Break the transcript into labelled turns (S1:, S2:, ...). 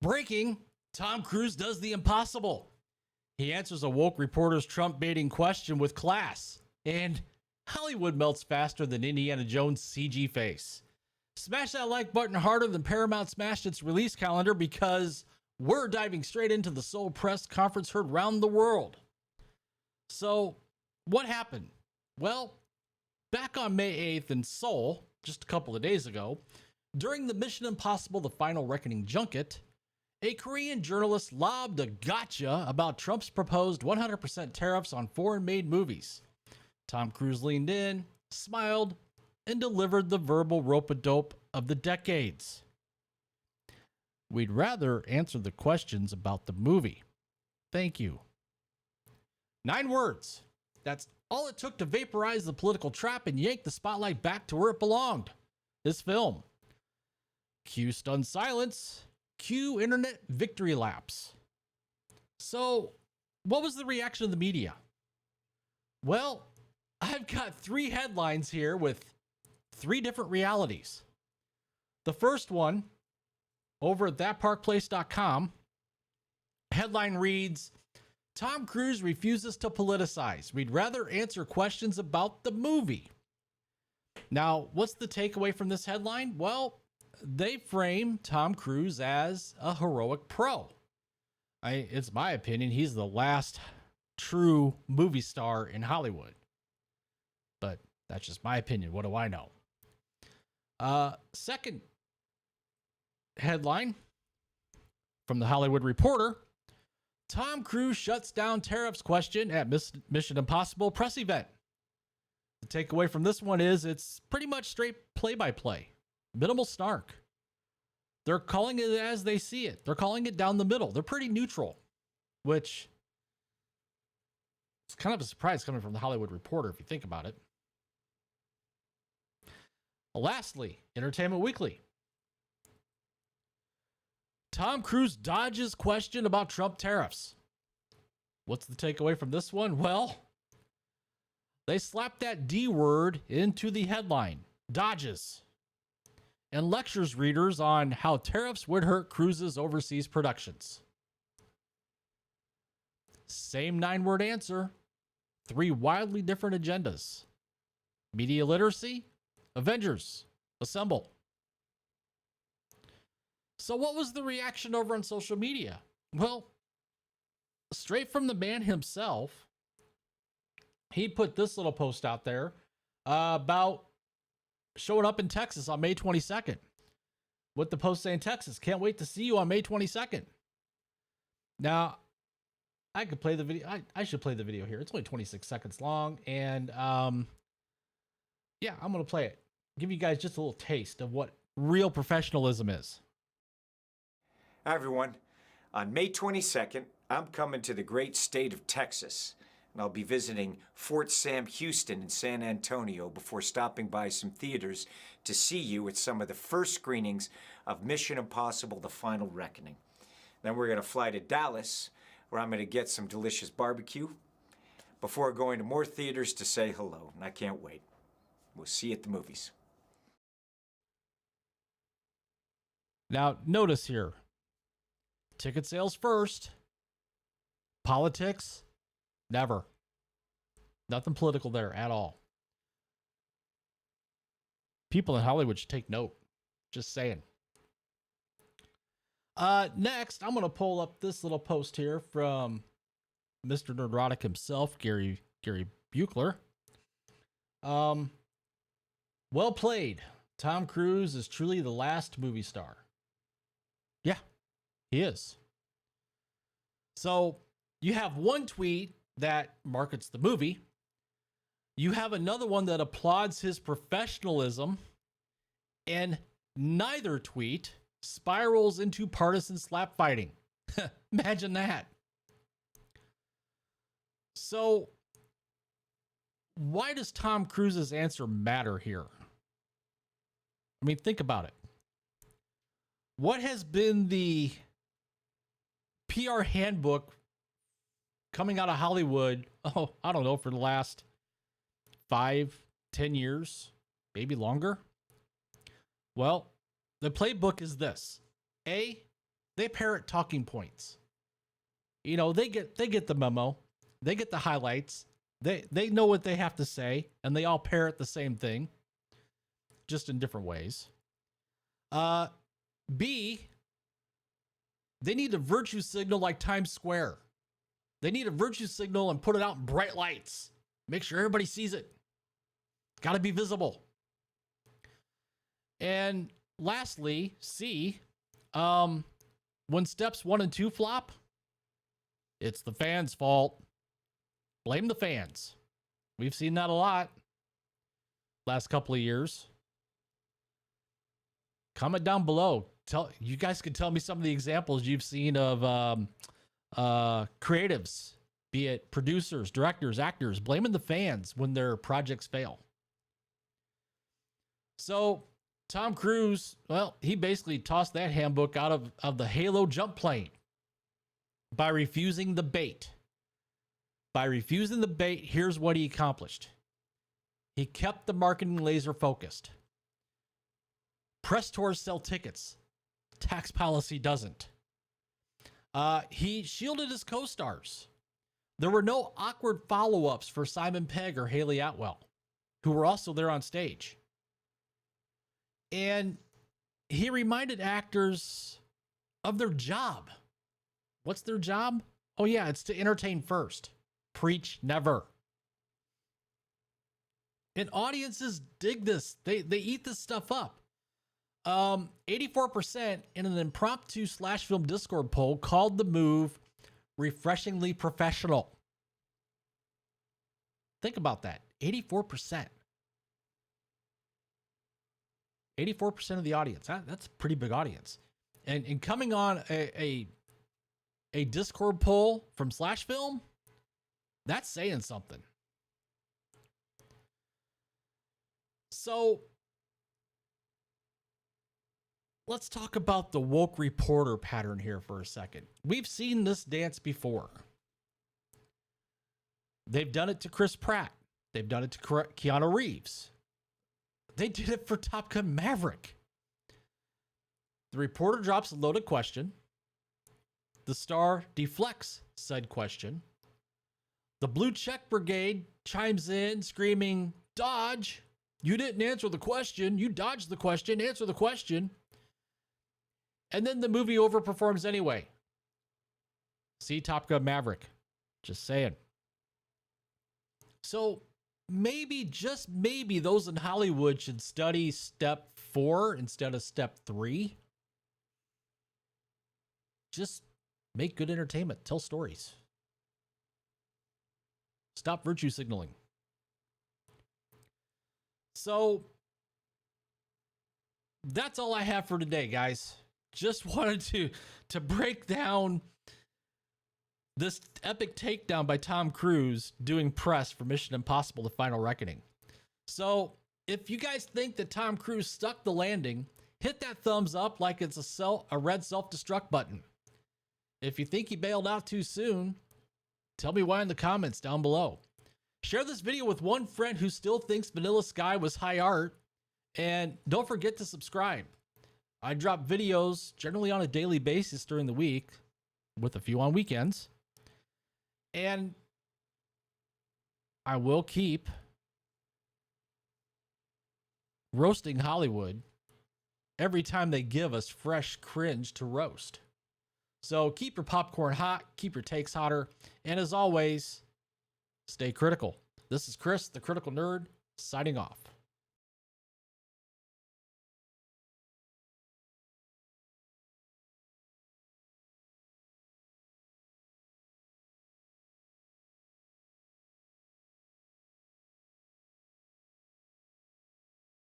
S1: Breaking, Tom Cruise does the impossible. He answers a woke reporter's Trump baiting question with class. And Hollywood melts faster than Indiana Jones' CG face. Smash that like button harder than Paramount smashed its release calendar, because we're diving straight into the Seoul press conference heard round the world. So, what happened? Well, back on May 8th in Seoul, just a couple of days ago, during the Mission Impossible The Final Reckoning junket, a Korean journalist lobbed a gotcha about Trump's proposed 100% tariffs on foreign-made movies. Tom Cruise leaned in, smiled, and delivered the verbal rope-a-dope of the decades. We'd rather answer the questions about the movie. Thank you. 9 words. That's all it took to vaporize the political trap and yank the spotlight back to where it belonged. This film. Cue stunned silence. Cue internet victory laps. So, what was the reaction of the media? Well, I've got 3 headlines here with 3 different realities. The first one, over at thatparkplace.com, headline reads, Tom Cruise refuses to politicize. We'd rather answer questions about the movie. Now, what's the takeaway from this headline? Well, they frame Tom Cruise as a heroic pro. It's my opinion, he's the last true movie star in Hollywood. But that's just my opinion. What do I know? Second headline from the Hollywood Reporter, Tom Cruise shuts down tariffs question at Mission Impossible press event. The takeaway from this one is it's pretty much straight play-by-play. Minimal snark. They're calling it as they see it. They're calling it down the middle. They're pretty neutral, which is kind of a surprise coming from the Hollywood Reporter if you think about it. Lastly, Entertainment Weekly. Tom Cruise dodges question about Trump tariffs. What's the takeaway from this one? Well, they slapped that D word into the headline, dodges, and lectures readers on how tariffs would hurt Cruise's overseas productions. Same 9-word answer, 3 wildly different agendas. Media literacy, Avengers, assemble. So what was the reaction over on social media? Well, straight from the man himself, he put this little post out there about showing up in Texas on May 22nd. With the post saying, Texas, can't wait to see you on May 22nd. Now, I could play the video. I should play the video here. It's only 26 seconds long. And yeah, I'm going to play it. Give you guys just a little taste of what real professionalism is.
S2: Hi, everyone. On May 22nd, I'm coming to the great state of Texas, and I'll be visiting Fort Sam Houston in San Antonio before stopping by some theaters to see you at some of the first screenings of Mission Impossible: The Final Reckoning. Then we're going to fly to Dallas, where I'm going to get some delicious barbecue before going to more theaters to say hello, and I can't wait. We'll see you at the movies.
S1: Now, notice here, ticket sales first, politics, never. Nothing political there at all. People in Hollywood should take note. Just saying. Next, I'm going to pull up this little post here from Mr. Nerdrotic himself, Gary Buechler. Well played. Tom Cruise is truly the last movie star. Yeah, he is. So you have one tweet that markets the movie. You have another one that applauds his professionalism. And neither tweet spirals into partisan slap fighting. Imagine that. So why does Tom Cruise's answer matter here? I mean, think about it. What has been the PR handbook coming out of Hollywood, I don't know, for the last 5-10 years, maybe longer? Well, the playbook is this. A, They parrot talking points. You know, they get the memo. They get the highlights. They know what they have to say, and they all parrot the same thing, just in different ways. B, they need a virtue signal like Times Square. They need a virtue signal and put it out in bright lights. Make sure everybody sees it. Got to be visible. And lastly, C, when steps 1 and 2 flop, it's the fans' fault. Blame the fans. We've seen that a lot last couple of years. Comment down below. You guys can tell me some of the examples you've seen of creatives, be it producers, directors, actors, blaming the fans when their projects fail. So Tom Cruise, well, he basically tossed that handbook out of the Halo jump plane by refusing the bait. By refusing the bait, here's what he accomplished. He kept the marketing laser focused. Press tours sell tickets. Tax policy doesn't. He shielded his co-stars. There were no awkward follow-ups for Simon Pegg or Haley Atwell, who were also there on stage. And he reminded actors of their job. What's their job? Oh yeah, it's to entertain first. Preach never. And audiences dig this. They eat this stuff up. 84% in an impromptu /film Discord poll called the move refreshingly professional. Think about that. 84%. 84% of the audience. That's a pretty big audience. And coming on a Discord poll from /film, that's saying something. So let's talk about the woke reporter pattern here for a second. We've seen this dance before. They've done it to Chris Pratt. They've done it to Keanu Reeves. They did it for Top Gun Maverick. The reporter drops a loaded question. The star deflects said question. The blue check brigade chimes in screaming, "Dodge! You didn't answer the question. You dodged the question. Answer the question." And then the movie overperforms anyway. See Top Gun Maverick. Just saying. So maybe, just maybe, those in Hollywood should study step 4 instead of step 3. Just make good entertainment. Tell stories. Stop virtue signaling. So that's all I have for today, guys. Just wanted to break down this epic takedown by Tom Cruise doing press for Mission Impossible: The Final Reckoning. So if you guys think that Tom Cruise stuck the landing, hit that thumbs up like it's a red self-destruct button. If you think he bailed out too soon, tell me why in the comments down below. Share this video with one friend who still thinks Vanilla Sky was high art, and don't forget to subscribe. I drop videos generally on a daily basis during the week, with a few on weekends. And I will keep roasting Hollywood every time they give us fresh cringe to roast. So keep your popcorn hot, keep your takes hotter, and as always, stay critical. This is Chris, the Critical Nerd, signing off.